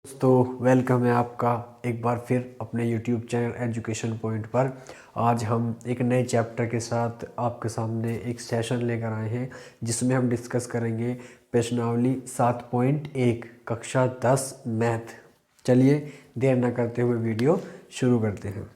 दोस्तों वेलकम है आपका एक बार फिर अपने YouTube चैनल एजुकेशन पॉइंट पर। आज हम एक नए चैप्टर के साथ आपके सामने एक सेशन लेकर आए हैं जिसमें हम डिस्कस करेंगे प्रश्नावली 7.1 कक्षा 10 मैथ। चलिए देर न करते हुए वीडियो शुरू करते हैं।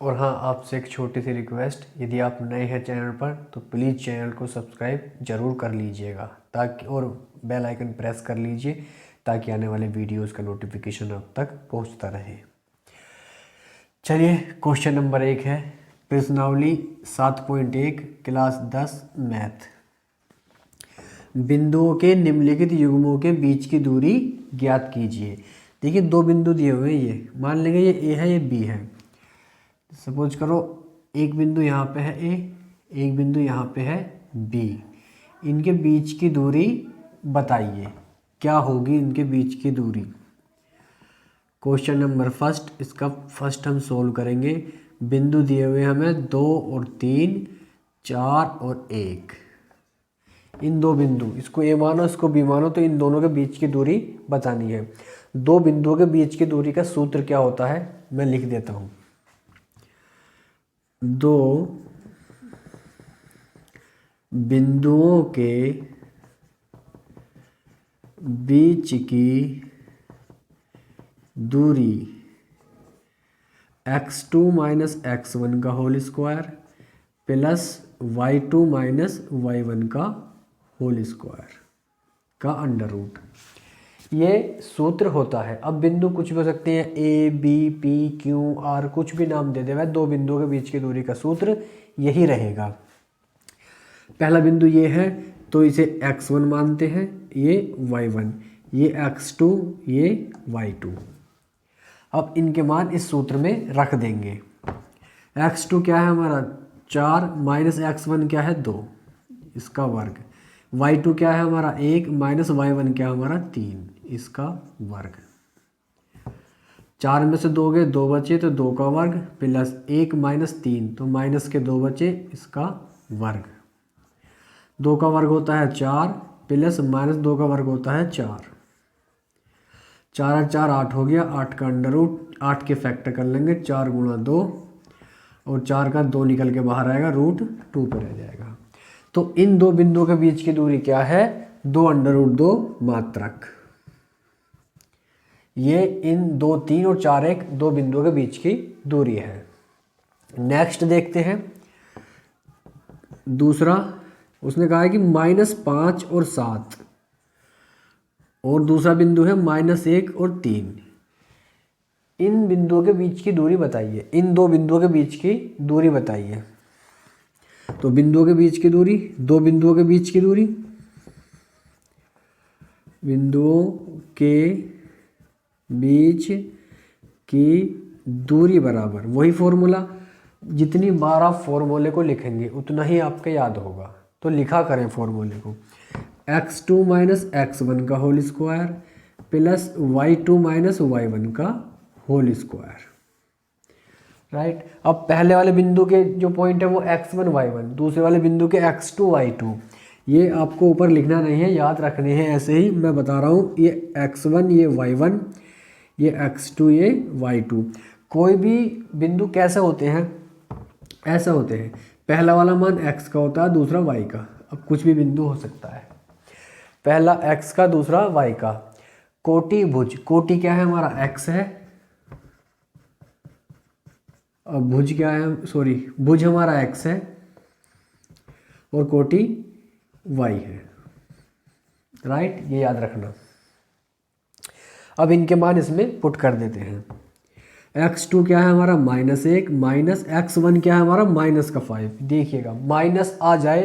और हाँ, आपसे एक छोटी सी रिक्वेस्ट, यदि आप नए हैं चैनल पर तो प्लीज़ चैनल को सब्सक्राइब ज़रूर कर लीजिएगा ताकि और बेल आइकन प्रेस कर लीजिए ताकि आने वाले वीडियोस का नोटिफिकेशन आप तक पहुंचता रहे। चलिए क्वेश्चन नंबर 1 है प्रश्नावली 7.1 क्लास 10 मैथ। बिंदुओं के निम्नलिखित युग्मों के बीच की दूरी ज्ञात कीजिए। देखिए दो बिंदु दिए हुए हैं, ये मान लेंगे ये ए है ये बी है। सपोज करो एक बिंदु यहाँ पे है ए, एक बिंदु यहाँ पे है बी। इनके बीच की दूरी बताइए, क्या होगी इनके बीच की दूरी। क्वेश्चन नंबर फर्स्ट, इसका फर्स्ट हम सोल्व करेंगे। बिंदु दिए हुए हमें 2 और 3, 4 और 1। इन दो बिंदु, इसको ए मानो इसको बी मानो, तो इन दोनों के बीच की दूरी बतानी है। दो बिंदुओं के बीच की दूरी का सूत्र क्या होता है मैं लिख देता हूँ। दो बिंदुओं के बीच की दूरी x2 माइनस x1 का whole square plus y2 minus y1 का होल स्क्वायर का अंडर रूट, ये सूत्र होता है। अब बिंदु कुछ भी हो सकते हैं, A B P Q R, कुछ भी नाम दे देगा। दो बिंदुओं के बीच की दूरी का सूत्र यही रहेगा। पहला बिंदु ये है तो इसे x1 मानते हैं, ये y1, ये x2, ये y2। अब इनके मान इस सूत्र में रख देंगे। x2 क्या है हमारा 4 माइनस x1 क्या है 2, इसका वर्ग। y2 क्या है हमारा 1 माइनस y1 क्या है हमारा 3, इसका वर्ग। 4 में से 2 गए 2 बचे तो 2 का वर्ग प्लस 1 माइनस 3 तो माइनस के 2 बचे, इसका वर्ग। 2 का वर्ग होता है 4 प्लस माइनस 2 का वर्ग होता है 4। 4 और 4 8 हो गया, 8 का अंडर रूट, 8 के फैक्टर कर लेंगे, 4 गुणा 2 और 4 का 2 निकल के बाहर आएगा, रूट 2 पर रह जाएगा। तो इन दो बिंदुओं के बीच की दूरी क्या है 2 अंडर रूट 2 मात्रक। ये इन 2 3 और 4 1 दो बिंदुओं के बीच की दूरी है। नेक्स्ट देखते हैं दूसरा, उसने कहा है कि -5 और 7 और दूसरा बिंदु है -1 और 3। इन बिंदुओं के बीच की दूरी बताइए, इन दो बिंदुओं के बीच की दूरी बताइए। तो बिंदुओं के बीच की दूरी, दो बिंदुओं के बीच की दूरी, बिंदुओं के बीच की दूरी बराबर वही फॉर्मूला, जितनी बार आप फॉर्मूले को लिखेंगे उतना ही आपके याद होगा। तो लिखा करें फॉर्मूले को, x2 माइनस x1 का whole square plus y2 minus y1 का होल स्क्वायर। राइट। अब पहले वाले बिंदु के जो पॉइंट है वो x1 y1, दूसरे वाले बिंदु के x2 y2। ये आपको ऊपर लिखना नहीं है, याद रखने हैं ऐसे ही मैं बता रहा हूँ। ये x1 ये y1, ये x2 ये y2। कोई भी बिंदु कैसे होते हैं, ऐसे होते हैं, पहला वाला मान x का होता है दूसरा y का। अब कुछ भी बिंदु हो सकता है, पहला x का दूसरा y का। कोटि भुज, कोटि क्या है हमारा x है और भुज क्या है, सॉरी भुज हमारा x है और कोटि y है। राइट, ये याद रखना। अब इनके मान इसमें पुट कर देते हैं। x2 क्या है हमारा -1 माइनस x1 क्या है हमारा -5। देखिएगा माइनस आ जाए,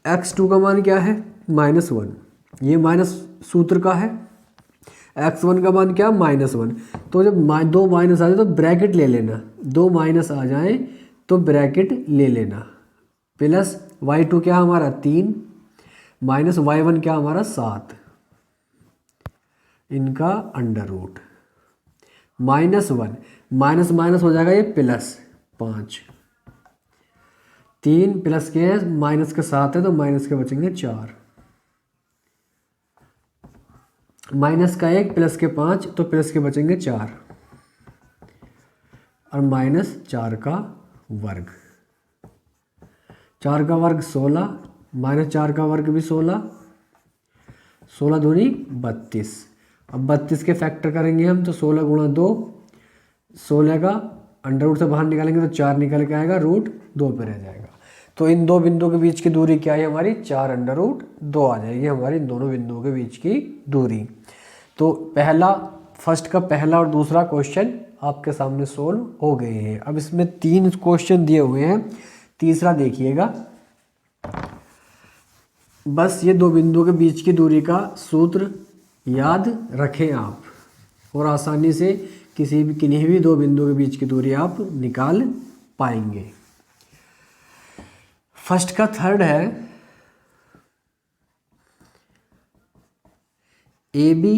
x2 का मान क्या है -1, ये माइनस सूत्र का है। x1 का मान क्या -1, तो जब दो माइनस आ जाए तो ब्रैकेट ले लेना, दो माइनस आ जाए तो ब्रैकेट ले लेना, प्लस y2 क्या हमारा 3 माइनस y1 क्या हमारा 7, इनका अंडर रूट। -1 माइनस माइनस हो जाएगा ये प्लस 5, 3 प्लस के माइनस के 7 है तो माइनस के बचेंगे 4। माइनस का 1 प्लस के 5 तो प्लस के बचेंगे 4 और माइनस 4 का वर्ग। 4 का वर्ग 16 माइनस 4 का वर्ग भी 16, 16 दूनी 32। अब 32 के फैक्टर करेंगे हम तो 16 गुणा 2, 16 का अंडर रूट से बाहर निकालेंगे तो 4 निकल के आएगा, रूट 2 पे रह जाएगा। तो इन दो बिंदुओं के बीच की दूरी क्या है हमारी, 4 अंडर रूट 2 आ जाएगी हमारी इन दोनों बिंदुओं के बीच की दूरी। तो फर्स्ट का पहला और दूसरा क्वेश्चन आपके सामने सोल्व हो गए हैं। अब इसमें 3 क्वेश्चन दिए हुए हैं, तीसरा देखिएगा। बस ये दो बिंदुओं के बीच की दूरी का सूत्र याद रखें आप, और आसानी से किन्हीं भी दो बिंदुओं के बीच की दूरी आप निकाल पाएंगे। फर्स्ट का थर्ड है ए बी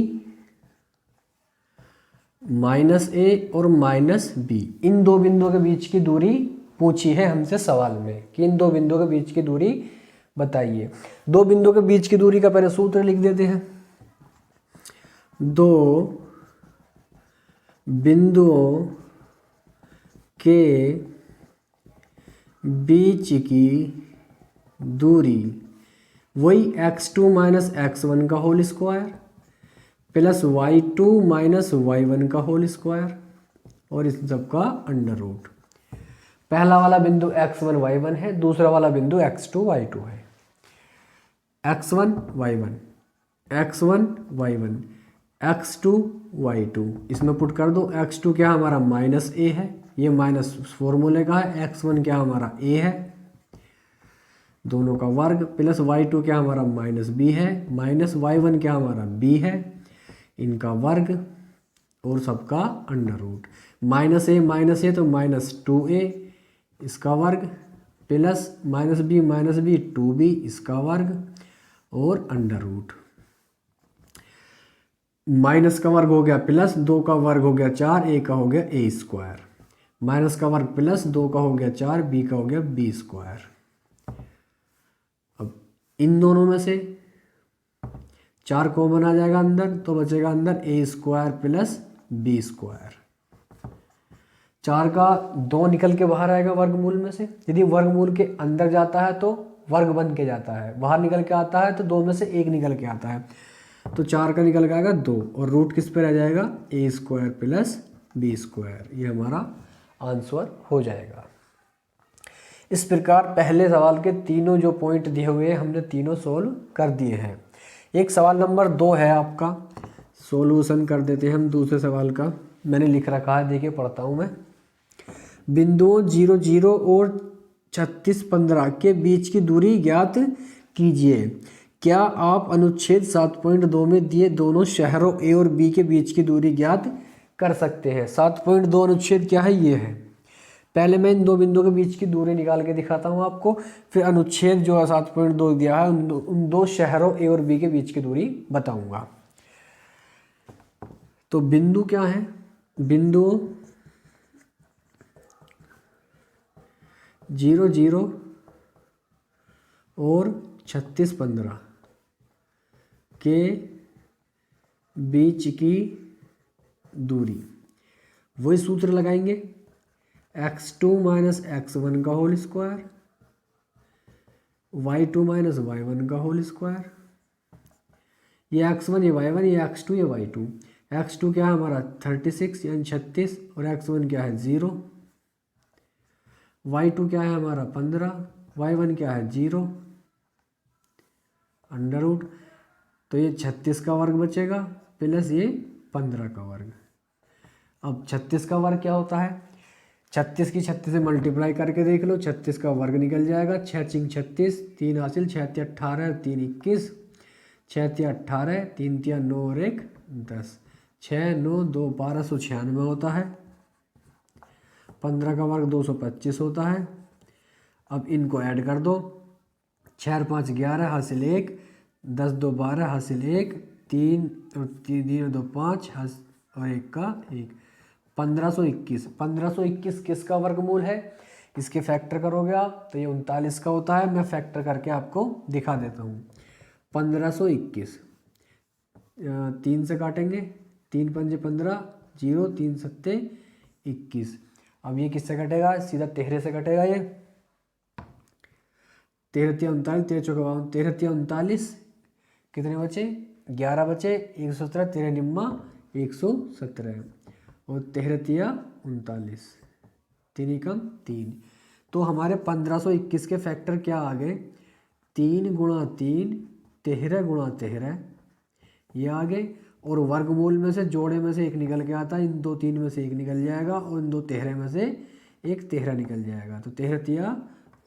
माइनस ए और माइनस बी, इन दो बिंदुओं के बीच की दूरी पूछी है हमसे सवाल में कि इन दो बिंदुओं के बीच की दूरी बताइए। दो बिंदुओं के बीच की दूरी का पहले सूत्र लिख देते हैं। दो बिंदुओं के बीच की दूरी वही x2 माइनस x1 का whole square plus y2 minus y1 का होल स्क्वायर और इस सब का अंडर रूट। पहला वाला बिंदु x1 y1 है, दूसरा वाला बिंदु x2 y2 है। x1 y1 x1 y1 x2 y2 इसमें पुट कर दो। x2 क्या हमारा माइनस ए है, ये माइनस फॉर्मूले का है। x1 क्या हमारा a है, दोनों का वर्ग, प्लस y2 क्या हमारा माइनस b है, माइनस y1 क्या हमारा b है, इनका वर्ग और सबका अंडर रूट। माइनस ए तो माइनस 2a इसका वर्ग प्लस माइनस बी 2b इसका वर्ग और अंडर रूट। माइनस का वर्ग हो गया प्लस 2 का वर्ग हो गया 4, a का हो गया a स्क्वायर, माइनस का वर्ग प्लस 2 का हो गया 4, b का हो गया b स्क्वायर। अब इन दोनों में से 4 कॉमन आ जाएगा अंदर, तो बचेगा अंदर a square plus b square. 4 का 2 निकल के बाहर आएगा वर्गमूल में से, यदि वर्गमूल के अंदर जाता है तो वर्ग बन के जाता है, बाहर निकल के आता है तो 2 में से 1 निकल के आता है। तो 4 का निकल के आएगा 2 और रूट किस पे रह जाएगा, a square plus b square, ये हमारा आंसर हो जाएगा। इस प्रकार पहले सवाल के तीनों जो पॉइंट दिए हुए हैं हमने तीनों सोल्व कर दिए हैं। एक सवाल नंबर 2 है आपका, सॉल्यूशन कर देते हैं हम दूसरे सवाल का। मैंने लिख रखा है, देखिए पढ़ता हूँ मैं। बिंदुओं 0 0 और 36 15 के बीच की दूरी ज्ञात कीजिए। क्या आप अनुच्छेद 7.2 में दिए दोनों शहरों ए और बी के बीच की दूरी ज्ञात कर सकते हैं। 7.2 अनुच्छेद क्या है, ये है। पहले मैं इन दो बिंदुओं के बीच की दूरी निकाल के दिखाता हूँ आपको, फिर अनुच्छेद जो है 7.2 दिया है उन दो शहरों ए और बी के बीच की दूरी बताऊंगा। तो बिंदु क्या है, बिंदु 0 0 और 36 15 के बीच की दूरी, वही सूत्र लगाएंगे। x2 माइनस x1 का whole square, y2 minus y1 का होल स्क्वायर। ये x1 ये y1 ये x2 ये y2। x2 क्या है हमारा 36 यानी 36 और x1 क्या है 0, y2 क्या है हमारा 15, y1 क्या है 0, अंडर रूट। तो ये 36 का वर्ग बचेगा प्लस ये 15 का वर्ग। अब 36 का वर्ग क्या होता है, 36 की 36 से मल्टीप्लाई करके देख लो, 36 का वर्ग निकल जाएगा। 6 × 36 3 हासिल, 6 × 18 3 21, 6 × 18 3 × 9 और 1 10, 6 9 2 1296 होता है। 15 का वर्ग 225 होता है। अब इनको ऐड कर दो, 6 और 5 11 हासिल 1, 10 2 12 हासिल 1, 3 और 3 2 5 और 1 का 1, 1521। 1521 किसका वर्गमूल है, इसके फैक्टर करोगे आप तो ये 39 का होता है। मैं फैक्टर करके आपको दिखा देता हूँ। 1521 3 से काटेंगे, 3 पंजे 15, 0, 3 सत्ते 21। अब ये किससे कटेगा, सीधा 13 से कटेगा ये। 13 तिया 39, 13 चौका 52, 13 तिया 39, कितने बचे, 11 बचे, 117, 13 निम्मा 117 और 13 तिया 39, 3 कम 3। तो हमारे 1521 के फैक्टर क्या आ गए, 3 गुणा 3, 13 गुणा 13, ये आ गए। और वर्गमूल में से जोड़े में से एक निकल के आता है, इन 2 3 में से एक निकल जाएगा और इन 2 13 में से एक 13 निकल जाएगा। तो 13 तिया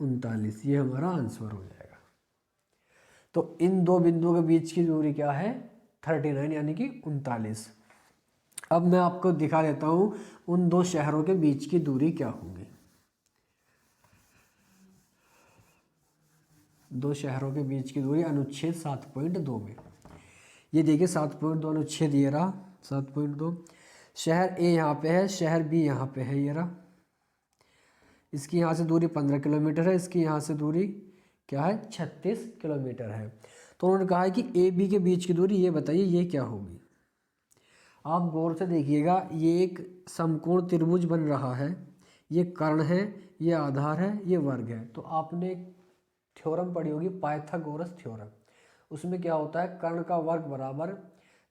39, ये हमारा आंसर हो जाएगा। तो इन दो बिंदुओं के बीच की दूरी क्या है, 39 यानी कि 39। अब मैं आपको दिखा देता हूं उन दो शहरों के बीच की दूरी क्या होगी। दो शहरों के बीच की दूरी अनुच्छेद 7.2 में, ये देखिए 7.2 अनुच्छेद ये रहा 7.2। शहर ए यहाँ पे है, शहर बी यहाँ पे है, ये रहा। इसकी यहाँ से दूरी 15 किलोमीटर है, इसकी यहाँ से दूरी क्या है, 36 किलोमीटर है। तो उन्होंने कहा है कि ए बी के बीच की दूरी, ये बताइए ये क्या होगी। आप गौर से देखिएगा, ये एक समकोण त्रिभुज बन रहा है, ये कर्ण है, ये आधार है, ये वर्ग है। तो आपने थ्योरम पढ़ी होगी, पाइथागोरस थ्योरम। उसमें क्या होता है, कर्ण का वर्ग बराबर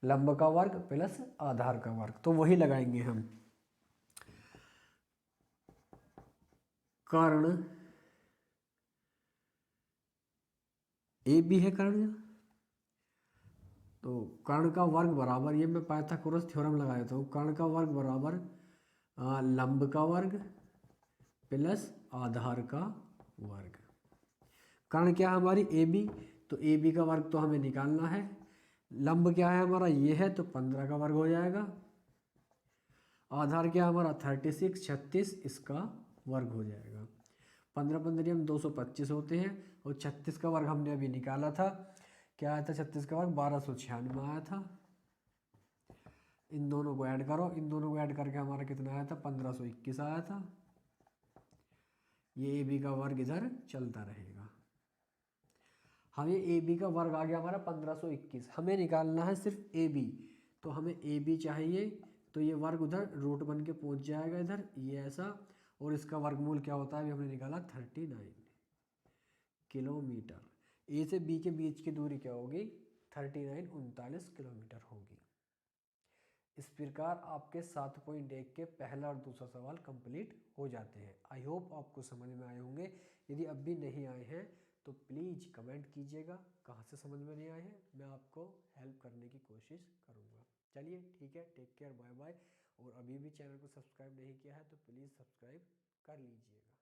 लंब का वर्ग प्लस आधार का वर्ग। तो वही लगाएंगे हम, कर्ण ए बी है कर्ण, तो कर्ण का वर्ग बराबर, ये मैं पाइथागोरस थ्योरम लगा देता हूँ, कर्ण का वर्ग बराबर लंब का वर्ग प्लस आधार का वर्ग। कर्ण क्या है हमारी ए बी, तो ए बी का वर्ग तो हमें निकालना है। लंब क्या है हमारा, ये है, तो 15 का वर्ग हो जाएगा। आधार क्या है हमारा 36, 36, इसका वर्ग हो जाएगा। 15 15 हम 225 होते हैं, और 36 का वर्ग हमने अभी निकाला था, क्या आया था 36 का वर्ग 1296 आया था। इन दोनों को ऐड करो, इन दोनों को ऐड करके हमारा कितना आया था, 1521 आया था। ये ए बी का वर्ग इधर चलता रहेगा। हमें ए बी का वर्ग आ गया हमारा 1521, हमें निकालना है सिर्फ ए बी। तो हमें ए बी चाहिए, तो ये वर्ग उधर रूट बन के पहुंच जाएगा इधर, ये ऐसा। और इसका वर्गमूल क्या होता है, अभी हमने निकाला 39 किलोमीटर। ए से बी के बीच की दूरी क्या होगी, 39 किलोमीटर होगी। इस प्रकार आपके 7.1 के पहला और दूसरा सवाल कंप्लीट हो जाते हैं। आई होप आपको समझ में आए होंगे। यदि अब भी नहीं आए हैं तो प्लीज़ कमेंट कीजिएगा कहाँ से समझ में नहीं आए हैं, मैं आपको हेल्प करने की कोशिश करूँगा। चलिए ठीक है, टेक केयर, बाय बाय। और अभी भी चैनल को सब्सक्राइब नहीं किया है तो प्लीज़ सब्सक्राइब कर लीजिएगा।